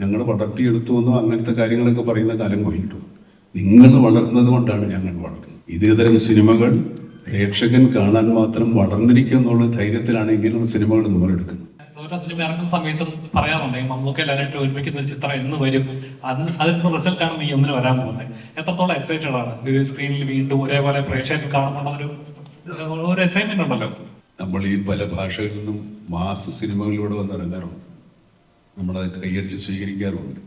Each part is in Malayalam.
ഞങ്ങൾ വളർത്തിയെടുത്തു എന്നോ അങ്ങനത്തെ കാര്യങ്ങളൊക്കെ പറയുന്ന കാലം പോയിട്ടു. നിങ്ങൾ വളർന്നത് കൊണ്ടാണ് ഞങ്ങൾ വളർന്നത്. ഇതേതരം സിനിമകൾ പ്രേക്ഷകൻ കാണാൻ മാത്രം വളർന്നിരിക്കുക എന്നുള്ള ധൈര്യത്തിലാണ് ഇങ്ങനെയുള്ള സിനിമകൾ നമ്മൾ എടുക്കുന്നത്. ഓരോ സിനിമ ഇറങ്ങുന്ന സമയത്തും പറയാറുണ്ട് മമ്മൂക്ക ലാലേട്ട് ഒരുമിക്കുന്ന ഒരു ചിത്രം എന്ന് വരും, അതിന്റെ റിസൾട്ടാണ് ഈ ഒന്നിന് വരാൻ പോകുന്നത്. എത്രത്തോളം എക്സൈറ്റഡ് ആണ് ഒരു സ്ക്രീനിൽ വീണ്ടും ഒരേപോലെ പ്രേക്ഷകർ കാണുമ്പോൾ ഒരു എക്സൈറ്റ്മെന്റ് ഉണ്ടല്ലോ. നമ്മൾ ഈ പല ഭാഷകളിലും മാസ് സിനിമകളിലൂടെ വന്നിറങ്ങാറുണ്ട്, നമ്മളത് കൈയടിച്ച് സ്വീകരിക്കാറുണ്ട്.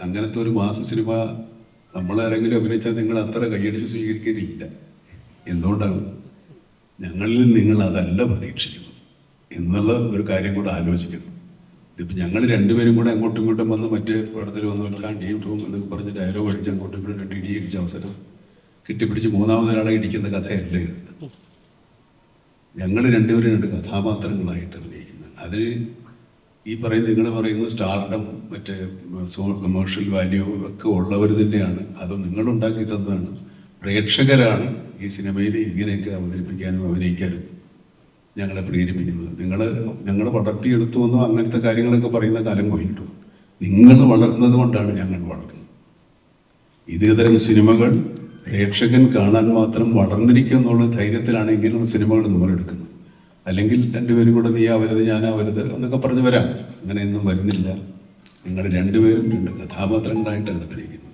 അങ്ങനത്തെ ഒരു മാസ് സിനിമ നമ്മളാരെങ്കിലും അഭിനയിച്ചാൽ നിങ്ങൾ അത്ര കൈയടിച്ച് സ്വീകരിക്കാനില്ല. എന്തുകൊണ്ടാണ്? ഞങ്ങളിൽ നിങ്ങൾ അതല്ല പ്രതീക്ഷിക്കുന്നത് എന്നുള്ള ഒരു കാര്യം കൂടെ ആലോചിക്കണം. ഇപ്പം ഞങ്ങൾ രണ്ടുപേരും കൂടെ അങ്ങോട്ടും ഇങ്ങോട്ടും വന്ന് മറ്റേ പടത്തിൽ വന്ന് ടീം ടൂം എന്നൊക്കെ പറഞ്ഞ് ഡയലോഗ് അടിച്ച് അങ്ങോട്ടും ഇങ്ങോട്ടും രണ്ട് ഇടി അടിച്ച അവസരം കെട്ടിപ്പിടിച്ച് മൂന്നാമതൊരാളെ ഇടിക്കുന്ന കഥയല്ല ഇത്. ഞങ്ങൾ രണ്ടുപേരും രണ്ട് കഥാപാത്രങ്ങളായിട്ട് അഭിനയിക്കുന്നത്. അതിന് ഈ പറയുന്ന നിങ്ങൾ പറയുന്ന സ്റ്റാർഡം മറ്റേ കമേഴ്ഷ്യൽ വാല്യൂ ഒക്കെ ഉള്ളവർ തന്നെയാണ്. അത് നിങ്ങളുണ്ടാക്കി തന്നതാണ്. പ്രേക്ഷകരാണ് ഈ സിനിമയിൽ ഇങ്ങനെയൊക്കെ അവതരിപ്പിക്കാനും അഭിനയിക്കാനും ഞങ്ങളെ പ്രേരിപ്പിക്കുന്നത്. ഞങ്ങൾ വളർത്തിയെടുത്തു എന്നോ അങ്ങനത്തെ കാര്യങ്ങളൊക്കെ പറയുന്ന കാലം പോയിട്ടു. നിങ്ങൾ വളർന്നത് കൊണ്ടാണ് ഞങ്ങൾ വളർന്നത്. ഇതേതരം സിനിമകൾ പ്രേക്ഷകൻ കാണാൻ മാത്രം വളർന്നിരിക്കുക എന്നുള്ള ധൈര്യത്തിലാണ് ഇങ്ങനെയുള്ള സിനിമകൾ നമ്മൾ എടുക്കുന്നത്. അല്ലെങ്കിൽ രണ്ടുപേരും കൂടെ നീ ആവരുത് ഞാനാവരുത് എന്നൊക്കെ പറഞ്ഞ് വരാം. അങ്ങനെയൊന്നും വരുന്നില്ല. നിങ്ങൾ രണ്ടുപേരും രണ്ട് കഥാപാത്രങ്ങളായിട്ടാണ് അഭിനയിക്കുന്നത്.